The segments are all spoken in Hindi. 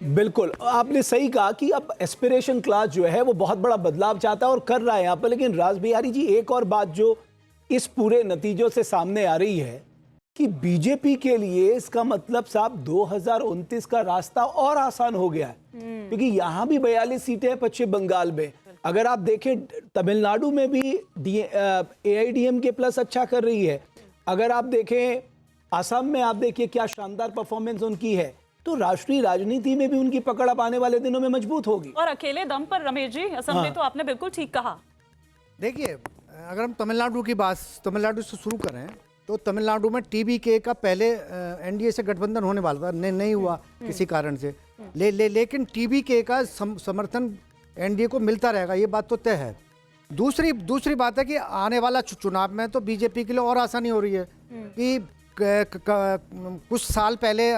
बिल्कुल, आपने सही कहा कि अब एस्पिरेशन क्लास जो है वो बहुत बड़ा बदलाव चाहता है और कर रहा है यहाँ पर। लेकिन राज बिहारी जी, एक और बात जो इस पूरे नतीजों से सामने आ रही है कि बीजेपी के लिए इसका मतलब साहब 2029 का रास्ता और आसान हो गया है, क्योंकि यहाँ भी 42 सीटें हैं पश्चिम बंगाल में। अगर आप देखें तमिलनाडु में भी AIADMK प्लस अच्छा कर रही है। अगर आप देखें असम में, आप देखिए क्या शानदार परफॉर्मेंस उनकी है। तो राष्ट्रीय राजनीति में भी उनकी पकड़ अब आने वाले दिनों में मजबूत होगी। और अकेले दम पर रमेश जी, असम में तो आपने बिल्कुल ठीक कहा। देखिए, अगर हम तमिलनाडु से शुरू करें तो तमिलनाडु में TVK का पहले NDA से गठबंधन होने वाला था, नहीं हुआ किसी कारण से। लेकिन TVK का समर्थन NDA को मिलता रहेगा, ये बात तो तय है। दूसरी बात है कि आने वाला चुनाव में तो बीजेपी के लिए और आसानी हो रही है कि कुछ साल पहले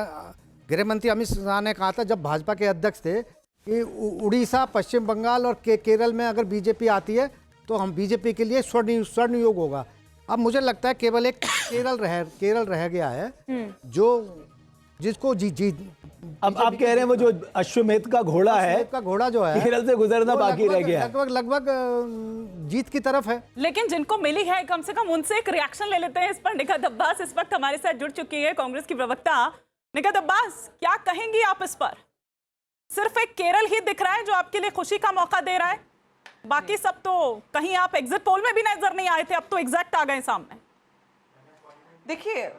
गृह मंत्री अमित शाह ने कहा था, जब भाजपा के अध्यक्ष थे, कि उड़ीसा, पश्चिम बंगाल और केरल में अगर बीजेपी आती है तो हम बीजेपी के लिए स्वर्ण युग होगा। अब मुझे लगता है केवल एक केरल रह गया है जो जिसको अब आप कह रहे हैं वो जो अश्वमेध का घोड़ा है, का घोड़ा जो है केरल से गुजरना बाकी रह गया, लगभग जीत की तरफ है। लेकिन जिनको मिली है कम से कम उनसे एक रिएक्शन ले लेते हैं इस पर। निगहत अब्बास इस वक्त हमारे साथ जुड़ चुकी है, कांग्रेस की प्रवक्ता। निगहत अब्बास, क्या कहेंगी आप इस पर? सिर्फ एक केरल ही दिख रहा है जो आपके लिए खुशी का मौका दे रहा है, बाकी सब तो कहीं आप एग्जिट पोल में भी नजर नहीं आए थे, अब तो एग्जैक्ट आ गए सामने। देखिए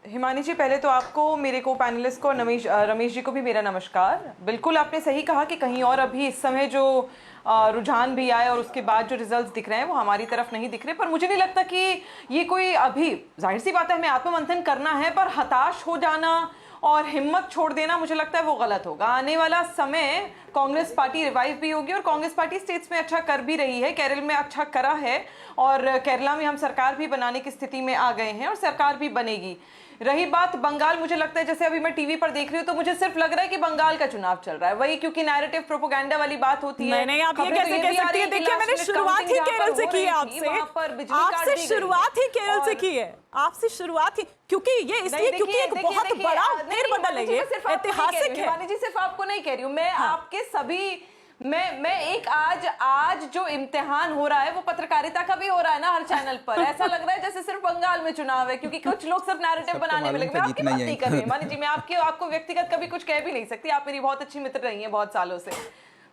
हिमानी जी, पहले तो आपको, मेरे को पैनलिस्ट को, रमेश जी को भी मेरा नमस्कार। बिल्कुल आपने सही कहा कि कहीं और अभी इस समय जो रुझान भी आए और उसके बाद जो रिजल्ट्स दिख रहे हैं वो हमारी तरफ नहीं दिख रहे, पर मुझे नहीं लगता कि ये कोई, अभी जाहिर सी बात है हमें आत्ममंथन करना है, पर हताश हो जाना और हिम्मत छोड़ देना मुझे लगता है वो गलत होगा। आने वाला समय कांग्रेस पार्टी रिवाइव भी होगी और कांग्रेस पार्टी स्टेट्स में अच्छा कर भी रही है, केरल में अच्छा करा है और केरला में हम सरकार भी बनाने की स्थिति में आ गए हैं और सरकार भी बनेगी। रही बात बंगाल, मुझे लगता है जैसे अभी मैं टीवी पर देख रही हूँ तो मुझे सिर्फ लग रहा है कि बंगाल का चुनाव चल रहा है, वही क्योंकि नैरेटिव प्रोपेगेंडा वाली बात होती है। नहीं, आप ये कैसे कह सकती है? देखिए, मैंने शुरुआत ही केरल से की है, आपसे शुरुआत ही केरल से की है, आपसे शुरुआत ही, क्योंकि ये इसलिए क्योंकि एक बहुत बड़ा फेरबदल है, ये ऐतिहासिक है। हिमानी जी, सिर्फ आपको नहीं कह रही हूँ मैं, आपके सभी, मैं एक आज जो इम्तिहान हो रहा है वो पत्रकारिता का भी हो रहा है ना हर चैनल पर। ऐसा लग रहा है जैसे सिर्फ बंगाल में चुनाव है, क्योंकि कुछ लोग सिर्फ नैरेटिव बनाने में लगे। मैं आपकी बात नहीं कर रही मानी जी, मैं आपको व्यक्तिगत कभी कुछ कह भी नहीं सकती, आप मेरी बहुत अच्छी मित्र रही हैं बहुत सालों से,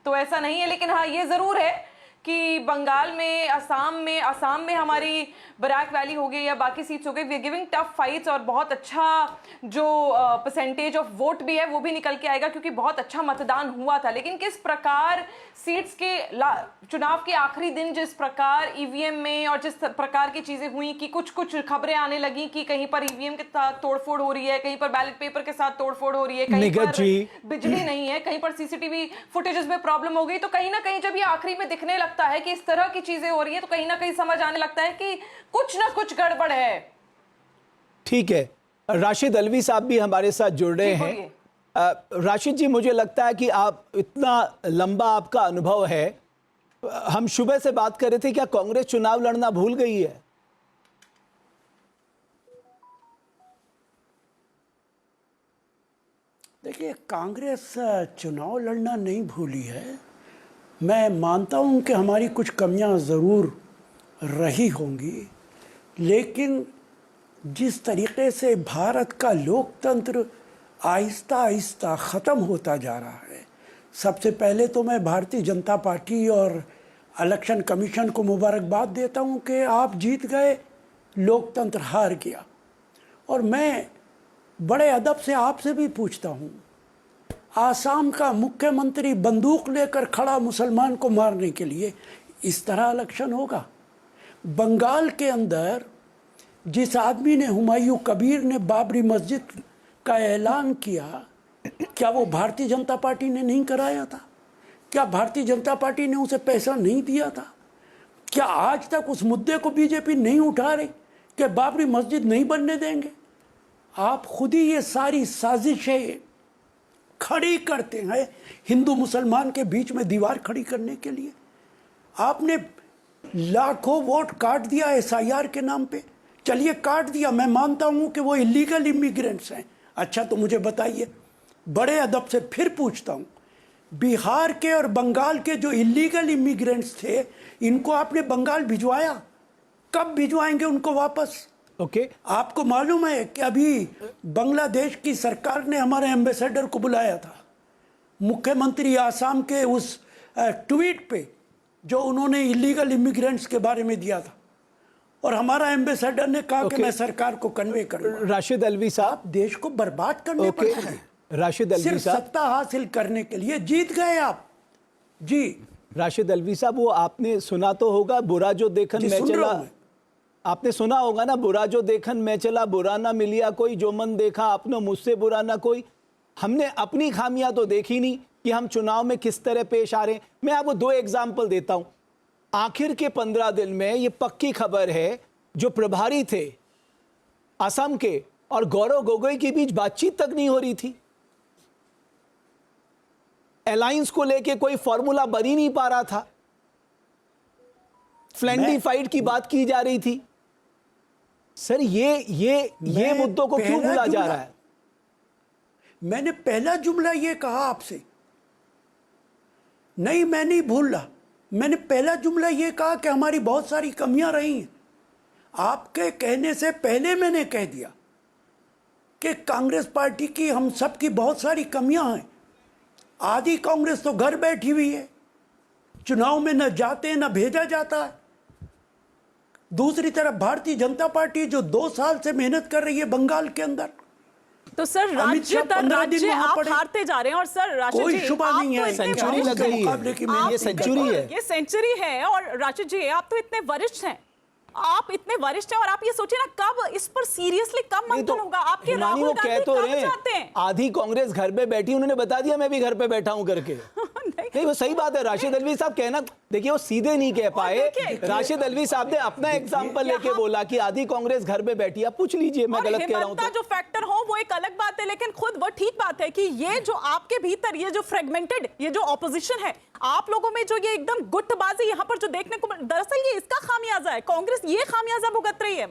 तो ऐसा नहीं है। लेकिन हाँ, ये जरूर है कि बंगाल में, असम में हमारी बराक वैली हो गई या बाकी सीट्स हो गई, we are giving tough fights और बहुत अच्छा जो परसेंटेज ऑफ वोट भी है वो भी निकल के आएगा, क्योंकि बहुत अच्छा मतदान हुआ था। लेकिन किस प्रकार सीट्स के चुनाव के आखिरी दिन जिस प्रकार ईवीएम में और जिस प्रकार की चीजें हुई कि कुछ खबरें आने लगी कि कहीं पर ईवीएम के साथ तोड़फोड़ हो रही है, कहीं पर बैलेट पेपर के साथ तोड़फोड़ हो रही है, कहीं पर बिजली नहीं है, कहीं पर CCTV फुटेजेस में प्रॉब्लम हो गई, तो कहीं ना कहीं जब ये आखिरी में दिखने लगता है कि इस तरह की चीजें हो रही है तो कहीं ना कहीं समझ आने लगता है कि कुछ ना कुछ गड़बड़ है। ठीक है, राशिद अलवी साहब भी हमारे साथ जुड़ रहे हैं। राशिद जी, मुझे लगता है कि आप, इतना लंबा आपका अनुभव है, हम सुबह से बात कर रहे थे, क्या कांग्रेस चुनाव लड़ना भूल गई है? देखिए, कांग्रेस चुनाव लड़ना नहीं भूली है। मैं मानता हूं कि हमारी कुछ कमियां ज़रूर रही होंगी, लेकिन जिस तरीके से भारत का लोकतंत्र आहिस्ता आहिस्ता ख़त्म होता जा रहा है, सबसे पहले तो मैं भारतीय जनता पार्टी और इलेक्शन कमीशन को मुबारकबाद देता हूं कि आप जीत गए, लोकतंत्र हार गया। और मैं बड़े अदब से आपसे भी पूछता हूं, आसाम का मुख्यमंत्री बंदूक लेकर खड़ा मुसलमान को मारने के लिए, इस तरह इलेक्शन होगा? बंगाल के अंदर जिस आदमी ने, हुमायूं कबीर ने बाबरी मस्जिद का ऐलान किया, क्या वो भारतीय जनता पार्टी ने नहीं कराया था? क्या भारतीय जनता पार्टी ने उसे पैसा नहीं दिया था? क्या आज तक उस मुद्दे को बीजेपी नहीं उठा रही कि बाबरी मस्जिद नहीं बनने देंगे? आप खुद ही ये सारी साजिशें खड़ी करते हैं हिंदू मुसलमान के बीच में दीवार खड़ी करने के लिए। आपने लाखों वोट काट दिया SIR के नाम पे। चलिए काट दिया, मैं मानता हूं कि वो इलीगल इमिग्रेंट्स हैं, अच्छा तो मुझे बताइए, बड़े अदब से फिर पूछता हूँ, बिहार के और बंगाल के जो इलीगल इमिग्रेंट्स थे, इनको आपने बंगाल भिजवाया? कब भिजवाएंगे उनको वापस? ओके आपको मालूम है कि अभी बांग्लादेश की सरकार ने हमारे एम्बेसडर को बुलाया था, मुख्यमंत्री आसाम के उस ट्वीट पे जो उन्होंने इलीगल इमिग्रेंट्स के बारे में दिया था, और हमारा एम्बेसडर ने कहा कि मैं सरकार को कन्वे करूंगा। राशिद अल्वी साहब, देश को बर्बाद करने पर ओके हैं। राशिद अल्वी सिर्फ साहब, सत्ता हासिल करने के लिए जीत गए आप जी। राशिद अल्वी साहब, वो आपने सुना तो होगा, बुरा जो देखन जी, मैं सुन रहा चला, हूं मैं। आपने सुना होगा ना, बुरा जो देखन मैं चला, बुरा ना मिलिया कोई, जो मन देखा आपने मुझसे बुरा ना कोई। हमने अपनी खामियां तो देखी नहीं कि हम चुनाव में किस तरह पेश आ रहे हैं। मैं आपको 2 एग्जाम्पल देता हूं। आखिर के 15 दिन में ये पक्की खबर है, जो प्रभारी थे असम के और गौरव गोगोई के बीच बातचीत तक नहीं हो रही थी। अलायंस को लेके कोई फॉर्मूला बन ही नहीं पा रहा था। फ्लैंडी फाइट की बात की जा रही थी। सर ये मुद्दों को क्यों भूला जा रहा है? मैंने पहला जुमला ये कहा आपसे, नहीं मैं नहीं भूल रहा, मैंने पहला जुमला ये कहा कि हमारी बहुत सारी कमियां रही हैं। आपके कहने से पहले मैंने कह दिया कि कांग्रेस पार्टी की, हम सब की बहुत सारी कमियां हैं। आधी कांग्रेस तो घर बैठी हुई है, चुनाव में न जाते न भेजा जाता है। दूसरी तरफ भारतीय जनता पार्टी जो 2 साल से मेहनत कर रही है बंगाल के अंदर, तो सर अमित राज्य शाह दर 15 दिन राज्य वहां आप पड़े। हारते जा रहे हैं। और सर राशिद कोई जी, शुबा आप नहीं तो है, इतने सेंचुरी वरिष्ठ लग रही हैं। मुकाबले की है, मेहनत ये नहीं सेंचुरी करता। है। ये सेंचुरी है। और राशिद जी, आप तो इतने वरिष्ठ हैं, आप इतने वरिष्ठ हैं, और आप ये सोचिए ना, कब इस पर सीरियसली कब नहीं तो मंथन होगा? आपके हिमानी, राहुल वो कह गांधी तो कब रहे जाते हैं? आधी कांग्रेस घर पे बैठी, उन्होंने बता दिया मैं भी घर पे बैठा हूं करके। नहीं वो सही बात है। राशिद अल्वी साहब कहना, देखिए वो सीधे नहीं कह पाए। राशिद अल्वी साहब ने अपना एग्जांपल लेके बोला कि आधी कांग्रेस घर पे बैठी। आप पूछ लीजिए मैं गलत कह रहा हूं हिम्मत तो। जो फैक्टर हो वो एक अलग बात है, लेकिन खुद वो ठीक बात है कि ये जो आपके भीतर ये जो फ्रेगमेंटेड ये जो ऑपोजिशन है, आप लोगों में जो ये एकदम गुटबाजी यहाँ पर जो देखने को, दरअसल ये इसका खामियाजा है। कांग्रेस ये खामियाजा भुगत रही है।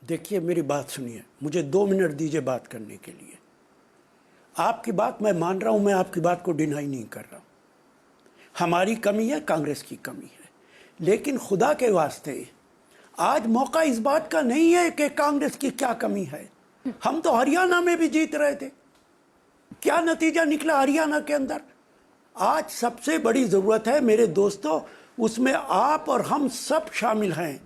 देखिए मेरी बात सुनिए, मुझे 2 मिनट दीजिए बात करने के लिए। आपकी बात मैं मान रहा हूं, मैं आपकी बात को डिनाई नहीं कर रहा हूं। हमारी कमी है, कांग्रेस की कमी है, लेकिन खुदा के वास्ते आज मौका इस बात का नहीं है कि कांग्रेस की क्या कमी है। हम तो हरियाणा में भी जीत रहे थे, क्या नतीजा निकला हरियाणा के अंदर। आज सबसे बड़ी जरूरत है मेरे दोस्तों, उसमें आप और हम सब शामिल हैं।